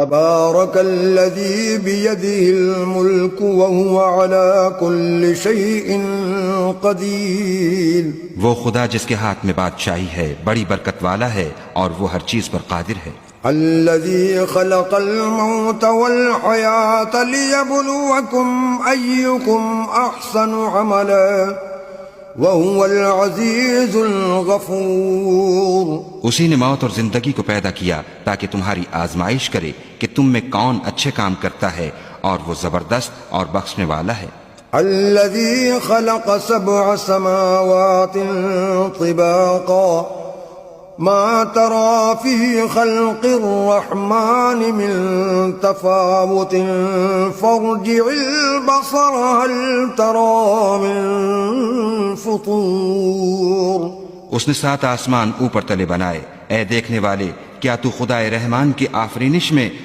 تبارك الذي بيده الملك وهو على كل شيء قدير. وہ خدا جس کے ہاتھ میں بادشاہی ہے بڑی برکت والا ہے اور وہ ہر چیز پر قادر ہے. الذي خلق الموت والحياة ليبلوكم أيكم أحسن عملا وهو العزيز الغفور. اسی نے موت اور زندگی کو پیدا کیا تاکہ تمہاری آزمائش کرے کہ تم میں کون اچھے کام کرتا ہے اور وہ زبردست اور بخشنے والا ہے. الذي خلق 7 سماوات طباقا ما ترى في خلق الرحمن من تفاوت فارجع البصر هل ترى من فطور. اس نے 7 آسمان اوپر تلے بنائے. اے دیکھنے والے، کیا تو خدا رحمان کی آفرینش میں